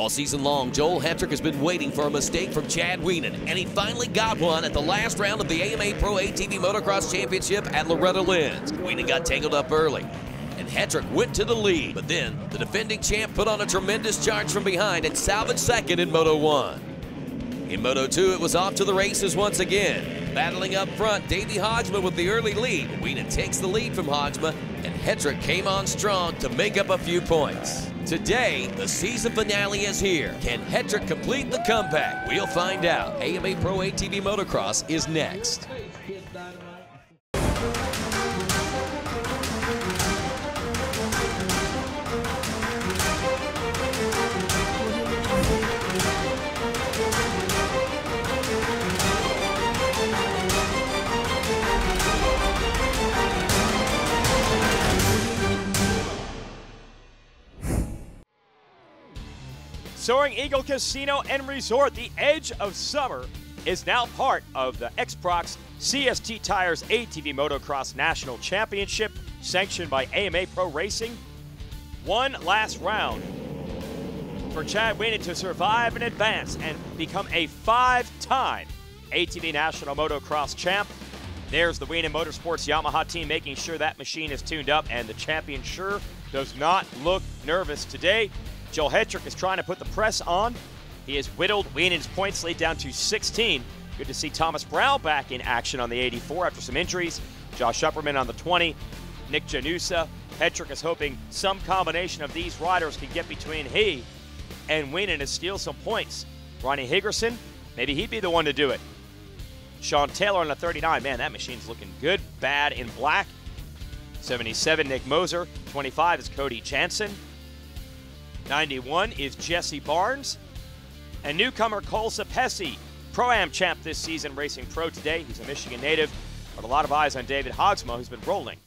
All season long, Joel Hetrick has been waiting for a mistake from Chad Wienen, and he finally got one at the last round of the AMA Pro ATV Motocross Championship at Loretta Lynn's. Wienen got tangled up early, and Hetrick went to the lead, but then the defending champ put on a tremendous charge from behind and salvaged second in Moto 1. In Moto 2, it was off to the races once again. Battling up front, Davey Hogsma with the early lead. Wienen takes the lead from Hogsma, and Hetrick came on strong to make up a few points. Today, the season finale is here. Can Hetrick complete the comeback? We'll find out. AMA Pro ATV Motocross is next. Soaring Eagle Casino and Resort, the edge of summer, is now part of the X-Prox CST Tires ATV Motocross National Championship, sanctioned by AMA Pro Racing. One last round for Chad Wienen to survive and advance and become a 5-time ATV National Motocross champ. There's the Wienen Motorsports Yamaha team making sure that machine is tuned up, and the champion sure does not look nervous today. Joel Hetrick is trying to put the press on. He has whittled Wienen's points lead down to 16. Good to see Thomas Brown back in action on the 84 after some injuries. Josh Upperman on the 20. Nick Janusa. Hetrick is hoping some combination of these riders can get between he and Wienen to steal some points. Ronnie Higerson, maybe he'd be the one to do it. Sean Taylor on the 39. Man, that machine's looking good, bad in black. 77, Nick Moser. 25 is Cody Jansen. 91 is Jesse Barnes. And newcomer Cole Sapesi, Pro-Am champ this season, racing pro today. He's a Michigan native, but a lot of eyes on David Hogsma, who's been rolling.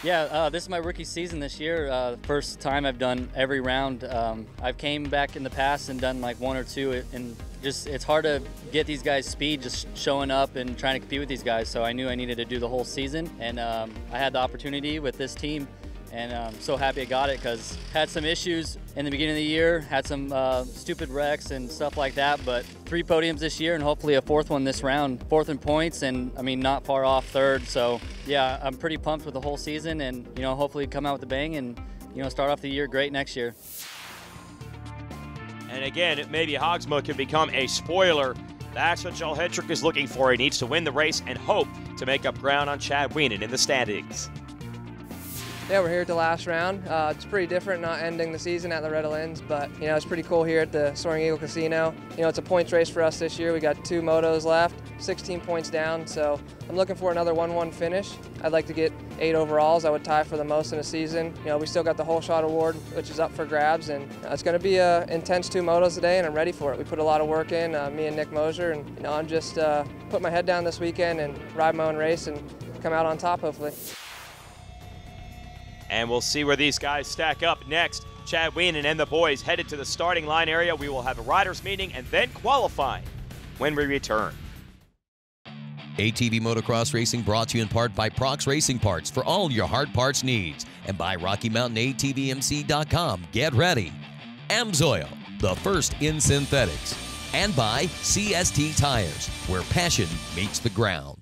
Yeah, this is my rookie season this year. The first time I've done every round. I've came back in the past and done like one or two, and just it's hard to get these guys speed just showing up and trying to compete with these guys. So I knew I needed to do the whole season, and I had the opportunity with this team. And I'm so happy I got it because had some issues in the beginning of the year, had some stupid wrecks and stuff like that, but 3 podiums this year and hopefully a 4th one this round. 4th in points, and I mean not far off 3rd. So yeah, I'm pretty pumped with the whole season, and hopefully come out with a bang and start off the year great next year. And again, maybe Hogsma could become a spoiler. That's what Joel Hetrick is looking for. He needs to win the race and hope to make up ground on Chad Wienen in the standings. Yeah, we're here at the last round. It's pretty different not ending the season at Loretta Lynn's, but it's pretty cool here at the Soaring Eagle Casino. It's a points race for us this year. We got 2 motos left, 16 points down, so I'm looking for another 1-1 finish. I'd like to get 8 overalls. I would tie for the most in a season. We still got the whole shot award, which is up for grabs, and it's going to be an intense 2 motos today, and I'm ready for it. We put a lot of work in, me and Nick Moser, and I'm just put my head down this weekend and ride my own race and come out on top, hopefully. And we'll see where these guys stack up next. Chad Wienen and the boys headed to the starting line area. We will have a riders meeting and then qualifying when we return. ATV Motocross Racing brought to you in part by Prox Racing Parts for all your hard parts needs, and by RockyMountainATVMC.com. Get ready. AMSOIL, the first in synthetics, and by CST Tires, where passion meets the ground.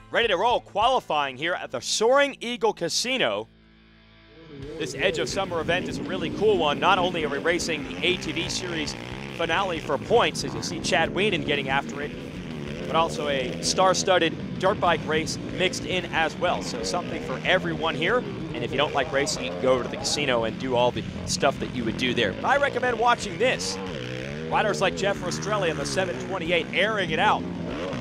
Ready to roll, qualifying here at the Soaring Eagle Casino. This Edge of Summer event is a really cool one. Not only are we racing the ATV Series finale for points, as you see Chad Wienen getting after it, but also a star-studded dirt bike race mixed in as well. So something for everyone here. And if you don't like racing, you can go to the casino and do all the stuff that you would do there. But I recommend watching this. Riders like Jeff Rastrelli on the 728 airing it out.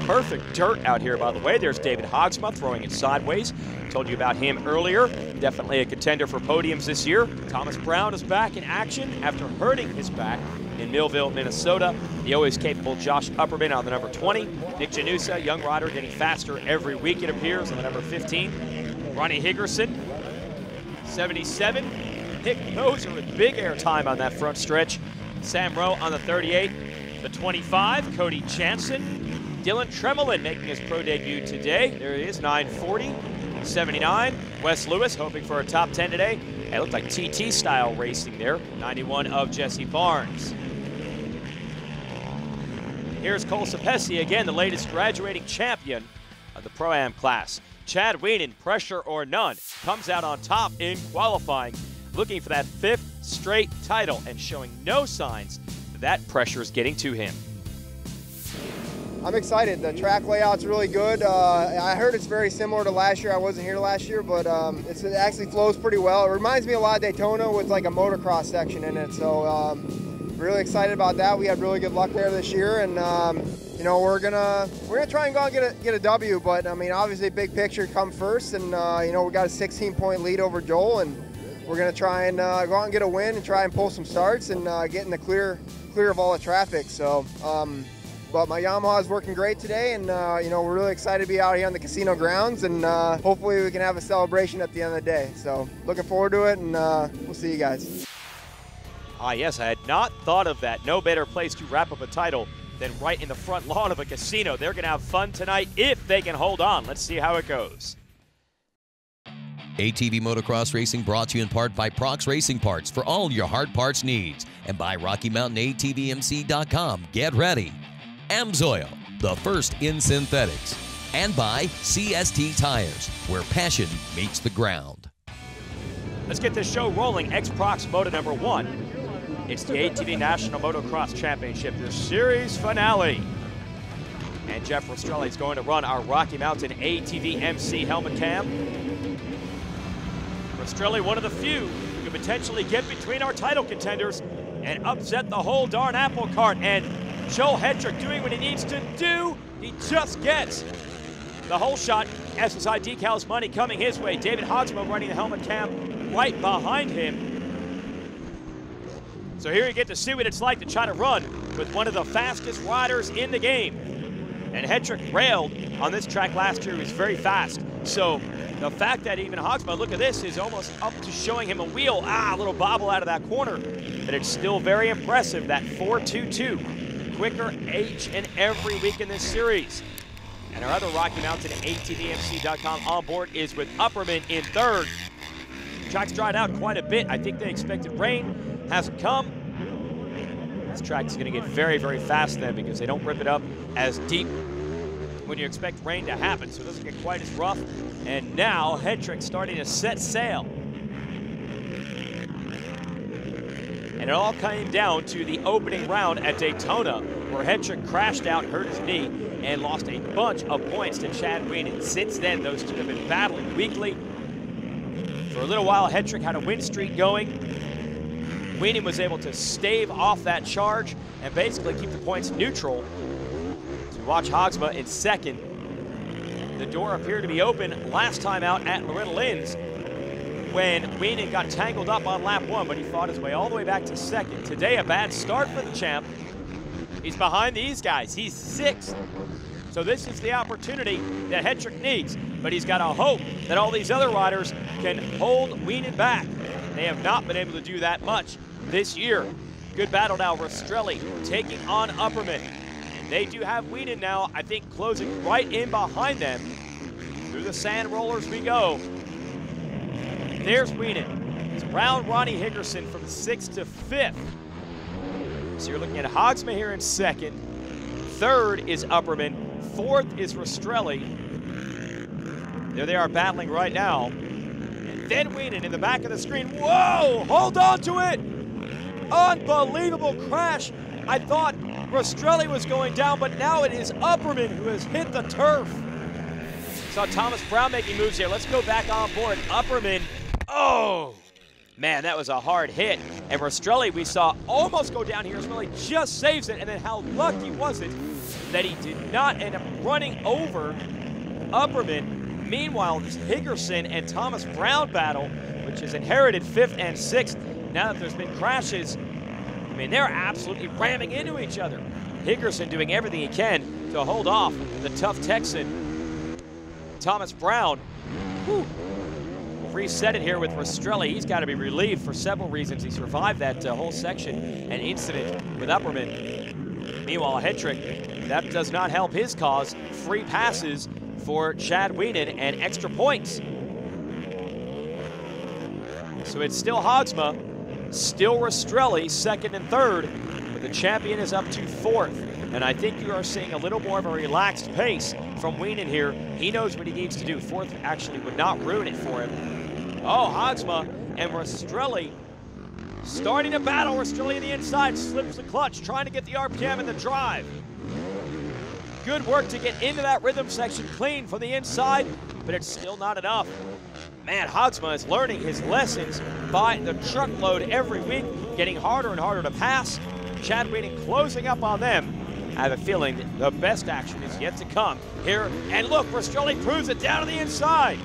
Perfect dirt out here, by the way. There's David Hogsma throwing it sideways. Told you about him earlier. Definitely a contender for podiums this year. Thomas Brown is back in action after hurting his back in Millville, Minnesota. The always capable Josh Upperman on the number 20. Nick Janusa, young rider, getting faster every week, it appears, on the number 15. Ronnie Higerson, 77. Nick Moser with big air time on that front stretch. Sam Rowe on the 38. The 25, Cody Jansen. Dylan Tremelin making his pro debut today. There he is, 940. 79, Wes Lewis hoping for a top 10 today. It looked like TT style racing there. 91 of Jesse Barnes. Here's Cole Sapesi, again, the latest graduating champion of the Pro-Am class. Chad Wienen, pressure or none, comes out on top in qualifying, looking for that 5th straight title and showing no signs that pressure is getting to him. I'm excited. The track layout's really good. I heard it's very similar to last year. I wasn't here last year, but it actually flows pretty well. It reminds me a lot of Daytona with like a motocross section in it. So really excited about that. We had really good luck there this year, and you know, we're gonna try and go and get a W. But I mean, obviously, big picture come first, and you know, we got a 16-point lead over Joel, and we're gonna try and go out and get a win and try and pull some starts and get in the clear of all the traffic. So. But my Yamaha is working great today, and you know, we're really excited to be out here on the casino grounds, and hopefully we can have a celebration at the end of the day. So looking forward to it, and we'll see you guys. Ah, yes, I had not thought of that. No better place to wrap up a title than right in the front lawn of a casino. They're going to have fun tonight if they can hold on. Let's see how it goes. ATV Motocross Racing brought to you in part by Prox Racing Parts for all your hard parts needs, and by RockyMountainATVMC.com. Get ready. AMSOIL, the first in synthetics, and by CST Tires, where passion meets the ground. Let's get this show rolling. X-Prox Moto number 1. It's the ATV National Motocross Championship, the series finale. And Jeff Rastrelli is going to run our Rocky Mountain ATVMC helmet cam. Rastrelli, one of the few who could potentially get between our title contenders and upset the whole darn apple cart. And Joel Hetrick doing what he needs to do. He just gets the whole shot. SSI decals money coming his way. David Hogsmo running the helmet cam right behind him. So here you get to see what it's like to try to run with one of the fastest riders in the game. And Hetrick railed on this track last year. He was very fast. So the fact that even Hogsmo, look at this, is almost up to showing him a wheel. A little bobble out of that corner. But it's still very impressive, that 4.22. Quicker each and every week in this series. And our other Rocky Mountain ATVMC.com on board is with Upperman in 3rd. Track's dried out quite a bit. I think they expected rain. Hasn't come. This track is going to get very, very fast then because they don't rip it up as deep when you expect rain to happen. So it doesn't get quite as rough. And now Hetrick starting to set sail. And it all came down to the opening round at Daytona, where Hetrick crashed out, hurt his knee, and lost a bunch of points to Chad Wienen. Since then, those two have been battling weekly. For a little while, Hetrick had a win streak going. Wienen was able to stave off that charge and basically keep the points neutral. So watch Hogsma in 2nd. The door appeared to be open last time out at Loretta Lynn's, when Wienen got tangled up on lap 1, but he fought his way all the way back to 2nd. Today, a bad start for the champ. He's behind these guys. He's 6th. So this is the opportunity that Hetrick needs, but he's got to hope that all these other riders can hold Wienen back. They have not been able to do that much this year. Good battle now, Rastrelli taking on Upperman. They do have Wienen now, I think, closing right in behind them. Through the sand rollers we go. There's Wienen. He's around Ronnie Higgerson from 6th to 5th. So you're looking at Hogsma here in 2nd. 3rd is Upperman. 4th is Rastrelli. There they are battling right now. And then Wienen in the back of the screen. Whoa! Hold on to it! Unbelievable crash. I thought Rastrelli was going down, but now it is Upperman who has hit the turf. Saw Thomas Brown making moves here. Let's go back on board. Upperman. Oh, man, that was a hard hit. And Rastrelli, we saw almost go down here. Rastrelli just saves it. And then how lucky was it that he did not end up running over Upperman. Meanwhile, this Higgerson and Thomas Brown battle, which is inherited 5th and 6th, now that there's been crashes, I mean, they're absolutely ramming into each other. Higgerson doing everything he can to hold off the tough Texan. Thomas Brown, whew, reset it here with Rastrelli. He's got to be relieved for several reasons. He survived that whole section and incident with Upperman. Meanwhile, Hetrick, that does not help his cause. Free passes for Chad Wienen and extra points. So it's still Hogsma, still Rastrelli, second and third, but the champion is up to fourth. And I think you are seeing a little more of a relaxed pace from Wienen here. He knows what he needs to do. Fourth actually would not ruin it for him. Oh, Hogsma and Rastrelli starting to battle. Rastrelli on the inside, slips the clutch, trying to get the RPM in the drive. Good work to get into that rhythm section clean from the inside, but it's still not enough. Man, Hogsma is learning his lessons by the truckload every week, getting harder and harder to pass. Chad Wienen closing up on them. I have a feeling that the best action is yet to come here. And look, Rastrelli proves it down to the inside.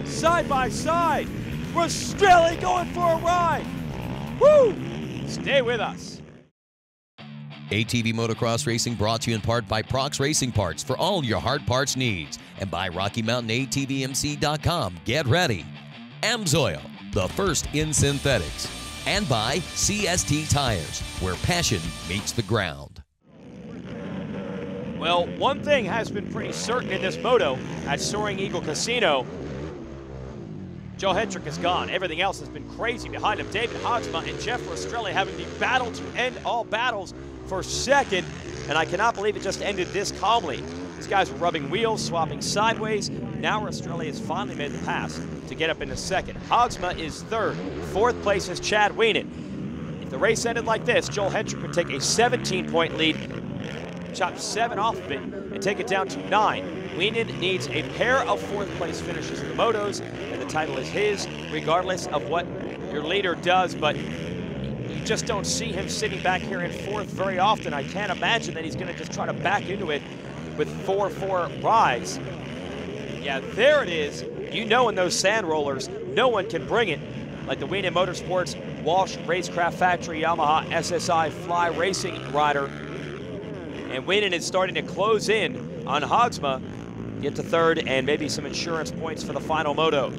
Side by side, Rastrelli going for a ride. Woo! Stay with us. ATV Motocross Racing brought to you in part by Prox Racing Parts for all your hard parts needs, and by RockyMountainATVMC.com. Get ready. AMSOIL, the first in synthetics, and by CST Tires, where passion meets the ground. Well, one thing has been pretty certain in this moto at Soaring Eagle Casino. Joe Hetrick is gone. Everything else has been crazy behind him. David Hogsma and Jeff Rastrelli having the battle to end all battles for second, and I cannot believe it just ended this calmly. These guys were rubbing wheels, swapping sideways. Now Rastrelli has finally made the pass to get up into second. Hogsma is third. Fourth place is Chad Wienen. If the race ended like this, Joel Hetrick would take a 17-point lead, chop 7 off of it, and take it down to 9. Wienen needs a pair of fourth-place finishes in the motos, and the title is his, regardless of what your leader does, but you just don't see him sitting back here in fourth very often. I can't imagine that he's going to just try to back into it with 4-4 rides. Yeah, there it is. You know, in those sand rollers, no one can bring it like the Wienen Motorsports Walsh Racecraft Factory Yamaha SSI Fly Racing rider. And Wienen is starting to close in on Hogsma, get to third, and maybe some insurance points for the final moto.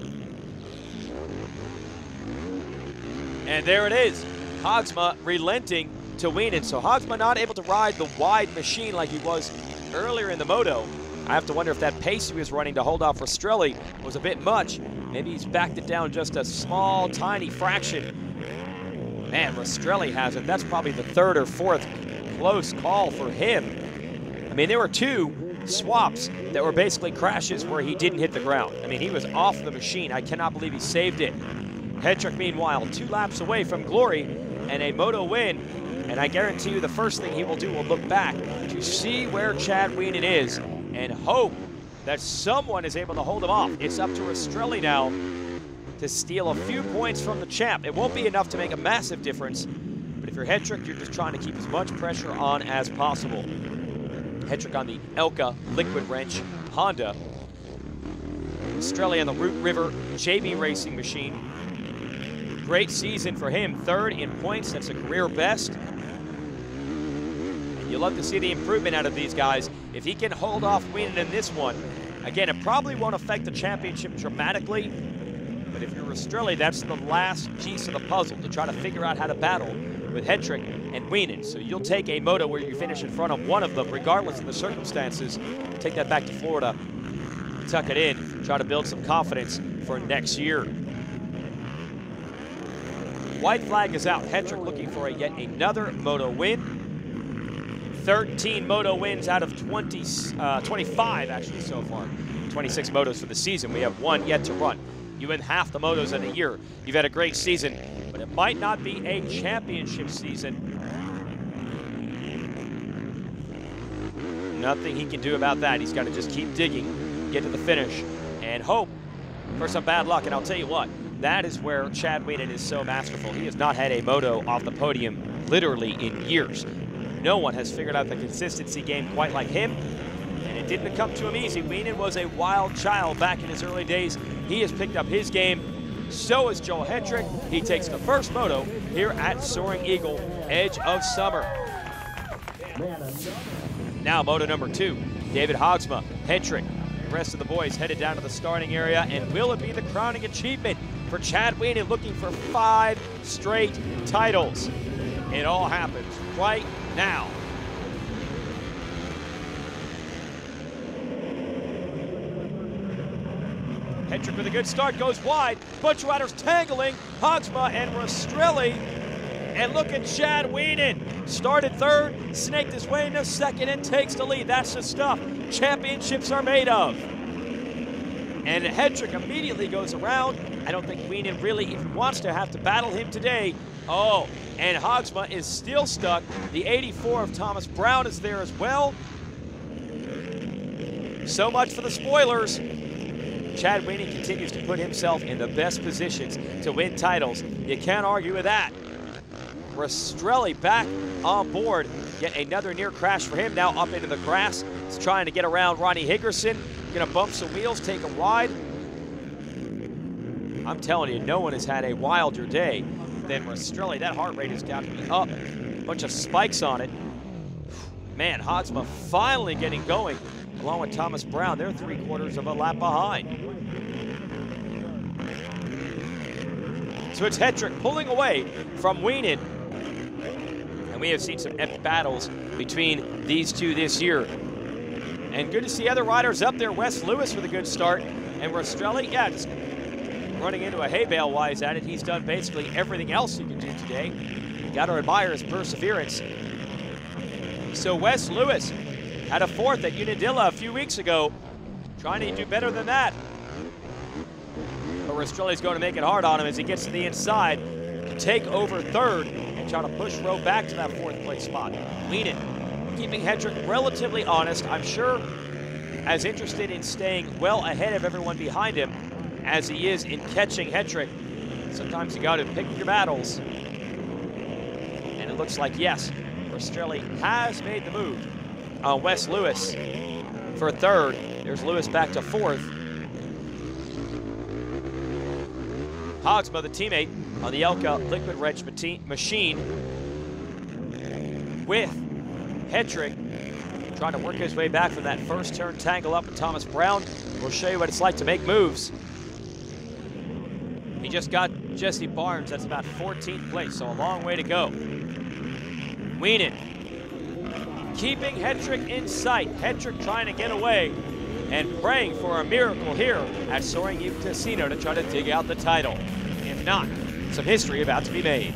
And there it is. Hogsma relenting to Wienen. So Hogsma not able to ride the wide machine like he was earlier in the moto. I have to wonder if that pace he was running to hold off Rastrelli was a bit much. Maybe he's backed it down just a small, tiny fraction. Man, Rastrelli has it. That's probably the third or fourth close call for him. I mean, there were 2 swaps that were basically crashes where he didn't hit the ground. I mean, he was off the machine. I cannot believe he saved it. Hetrick, meanwhile, 2 laps away from glory and a moto win. And I guarantee you the first thing he will do will look back to see where Chad Wienen is and hope that someone is able to hold him off. It's up to Rastrelli now to steal a few points from the champ. It won't be enough to make a massive difference, but if you're Hetrick, you're just trying to keep as much pressure on as possible. Hetrick on the Elka liquid wrench Honda. Rastrelli on the Root River JB Racing machine. Great season for him, third in points. That's a career best. And you love to see the improvement out of these guys. If he can hold off Wienen in this one, again, it probably won't affect the championship dramatically, but if you're Rastrelli, that's the last piece of the puzzle to try to figure out how to battle with Hetrick and Wienen. So you'll take a moto where you finish in front of one of them, regardless of the circumstances, take that back to Florida, tuck it in, try to build some confidence for next year. White flag is out. Hetrick looking for yet another moto win. 13 moto wins out of 25 actually so far. 26 motos for the season. We have 1 yet to run. You win half the motos in a year. You've had a great season, but it might not be a championship season. Nothing he can do about that. He's got to just keep digging, get to the finish, and hope for some bad luck. And I'll tell you what, that is where Chad Wienen is so masterful. He has not had a moto off the podium literally in years. No one has figured out the consistency game quite like him, and it didn't come to him easy. Wienen was a wild child back in his early days. He has picked up his game. So is Joel Hetrick. He takes the first moto here at Soaring Eagle, Edge of Summer. Now moto number 2, David Hogsma, Hetrick. The rest of the boys headed down to the starting area, and will it be the crowning achievement for Chad Wienen, looking for 5 straight titles? It all happens right now. Hendrick with a good start, goes wide. Bunch of riders tangling. Hogsma and Rastrelli. And look at Chad Wienen. Started third, snaked his way into second, and takes the lead. That's the stuff championships are made of. And Hendrick immediately goes around. I don't think Wienen really even wants to have to battle him today. Oh, and Hogsma is still stuck. The 84 of Thomas Brown is there as well. So much for the spoilers. Chad Wienen continues to put himself in the best positions to win titles. You can't argue with that. Rastrelli back on board. Yet another near crash for him, now up into the grass. He's trying to get around Ronnie Higgerson. Gonna bump some wheels, take him wide. I'm telling you, no one has had a wilder day than Rastrelli. That heart rate has got to be up. A bunch of spikes on it. Man, Hogsma finally getting going, along with Thomas Brown. They're 3/4 of a lap behind. So it's Hendrick pulling away from Wienen. And we have seen some epic battles between these two this year. And good to see other riders up there. Wes Lewis with a good start. And Rastrelli, yeah, just running into a hay bale while he's at it. He's done basically everything else he can do today. Got to admire his perseverance. So Wes Lewis had a fourth at Unadilla a few weeks ago. Trying to do better than that. But Rastrelli's going to make it hard on him as he gets to the inside to take over third and try to push Rowe back to that 4th place spot. Wienen keeping Hendrick relatively honest. I'm sure as interested in staying well ahead of everyone behind him as he is in catching Hendrick. Sometimes you got to pick your battles. And it looks like, yes, Rastrelli has made the move on Wes Lewis for third. There's Lewis back to 4th. Hogsma, the teammate on the Elka liquid wrench machine, with Hendrick trying to work his way back from that first turn tangle up with Thomas Brown. We'll show you what it's like to make moves. He just got Jesse Barnes. That's about 14th place, so a long way to go. Wienen keeping Hendrick in sight. Hendrick trying to get away and praying for a miracle here at Soaring Eagle Casino to try to dig out the title. If not, some history about to be made.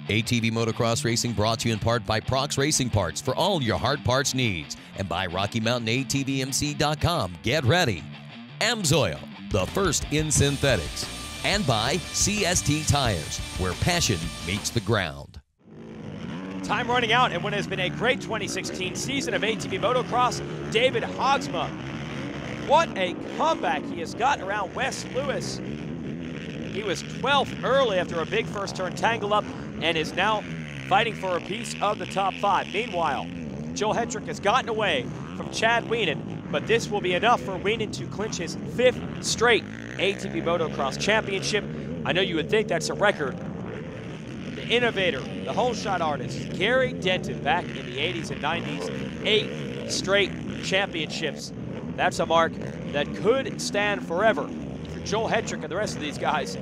ATV Motocross Racing brought to you in part by Prox Racing Parts for all your hard parts needs, and by RockyMountainATVMC.com. Get ready. Amsoil, the first in synthetics, and by CST Tires, where passion meets the ground. Time running out, and what has been a great 2016 season of ATV Motocross, David Hogsma. What a comeback he has got around Wes Lewis. He was 12th early after a big first turn tangle up and is now fighting for a piece of the top 5. Meanwhile, Joe Hendrick has gotten away from Chad Wienen, but this will be enough for Wienen to clinch his 5th straight ATV Motocross Championship. I know you would think that's a record. The innovator, the whole shot artist, Gary Denton, back in the 80s and 90s, 8 straight championships. That's a mark that could stand forever. For Joel Hendrick and the rest of these guys,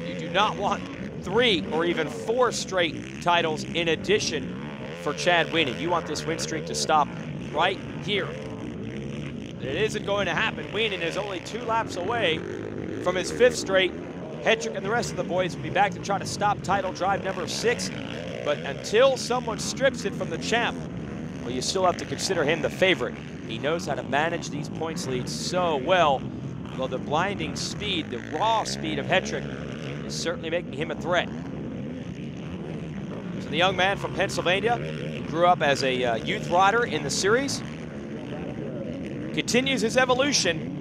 you do not want 3 or even 4 straight titles in addition for Chad Wienen. You want this win streak to stop right here. It isn't going to happen. Wienen is only 2 laps away from his 5th straight. Hendrick and the rest of the boys will be back to try to stop title drive number 6. But until someone strips it from the champ, well, you still have to consider him the favorite. He knows how to manage these points leads so well. Well, the blinding speed, the raw speed of Hendrick is certainly making him a threat. So the young man from Pennsylvania, who grew up as a youth rider in the series, continues his evolution.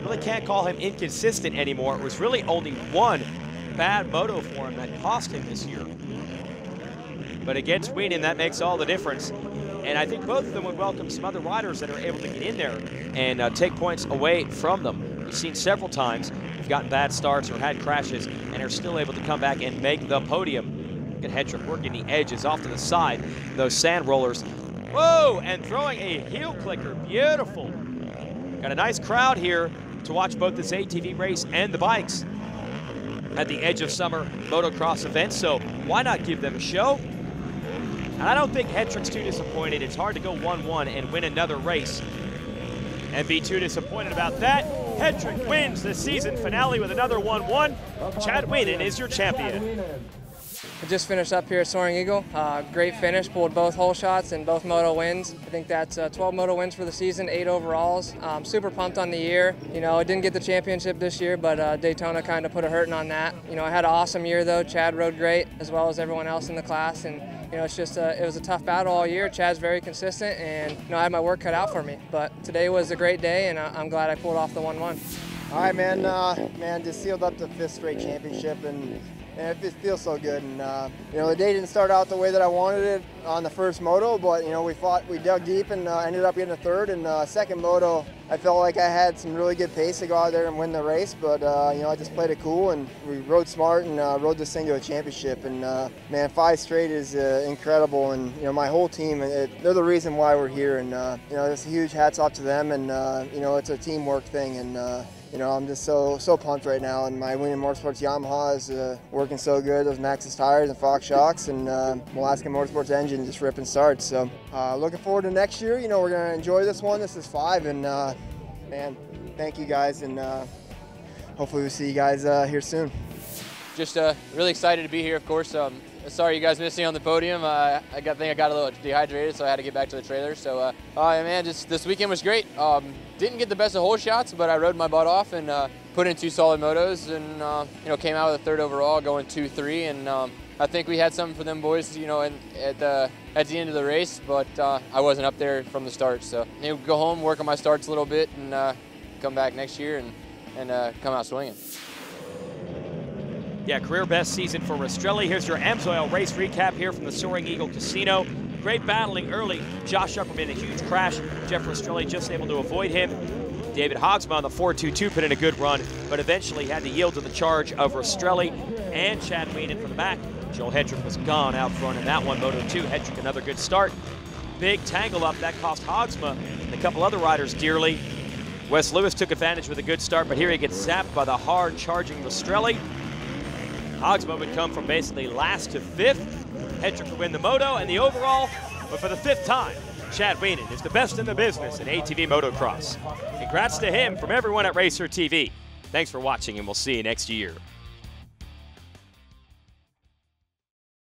Really can't call him inconsistent anymore. It was really only one bad moto for him that cost him this year. But against Wienen, that makes all the difference. And I think both of them would welcome some other riders that are able to get in there and take points away from them. We've seen several times who've gotten bad starts or had crashes and are still able to come back and make the podium. Look at Hendrick working the edges off to the side, those sand rollers. Whoa, and throwing a heel clicker, beautiful. Got a nice crowd here to watch both this ATV race and the bikes at the Edge of Summer motocross event, so why not give them a show? And I don't think Hendrick's too disappointed. It's hard to go 1-1 and win another race And B2 disappointed about that. Hedrick wins the season finale with another 1-1. Chad Wienen is your champion. I just finished up here at Soaring Eagle. Great finish, pulled both hole shots and both moto wins. I think that's 12 moto wins for the season, 8 overalls. Super pumped on the year. You know, I didn't get the championship this year, but Daytona kind of put a hurting on that. You know, I had an awesome year though. Chad rode great, as well as everyone else in the class. And you know, it's just it was a tough battle all year. Chad's very consistent, and you know, I had my work cut out for me. But today was a great day, and I'm glad I pulled off the 1-1. All right, man. Man, just sealed up the 5th straight championship, and it feels so good. And you know, the day didn't start out the way that I wanted it on the first moto, but you know, we dug deep and ended up getting a 3rd. And second moto, I felt like I had some really good pace to go out there and win the race, but you know, I just played it cool and we rode smart and rode this thing to a championship. And man, 5 straight is incredible. And you know, my whole team, they're the reason why we're here. And you know, just a huge hats off to them. And you know, it's a teamwork thing. And you know, I'm just so pumped right now, and my Wienen Motorsports Yamaha is working so good. Those Maxxis tires and Fox shocks, and Alaska Motorsports engine just ripping starts. So looking forward to next year. You know, we're gonna enjoy this one. This is 5, and man, thank you guys, and hopefully we'll see you guys here soon. Just really excited to be here, of course. Sorry you guys missed me on the podium. I think I got a little dehydrated, so I had to get back to the trailer. So man, just this weekend was great. Didn't get the best of hole shots, but I rode my butt off and put in 2 solid motos, and you know, came out with a 3rd overall, going 2-3. And I think we had something for them boys, you know, at the end of the race, but I wasn't up there from the start. So you know, go home, work on my starts a little bit, and come back next year and come out swinging. Yeah, career best season for Rastrelli. Here's your AMSOIL race recap here from the Soaring Eagle Casino. Great battling early. Josh Upperman, a huge crash. Jeff Rastrelli just able to avoid him. David Hogsma on the 4.22 put in a good run, but eventually had to yield to the charge of Rastrelli and Chad Wienen from the back. Joel Hedrick was gone out front in that one. Moto 2, Hedrick another good start. Big tangle up, that cost Hogsma and a couple other riders dearly. Wes Lewis took advantage with a good start, but here he gets zapped by the hard charging Rastrelli. Hogsma would come from basically last to 5th. Hedrick would win the moto and the overall, but for the 5th time, Chad Wienen is the best in the business in ATV Motocross. Congrats to him from everyone at RacerTV. Thanks for watching, and we'll see you next year.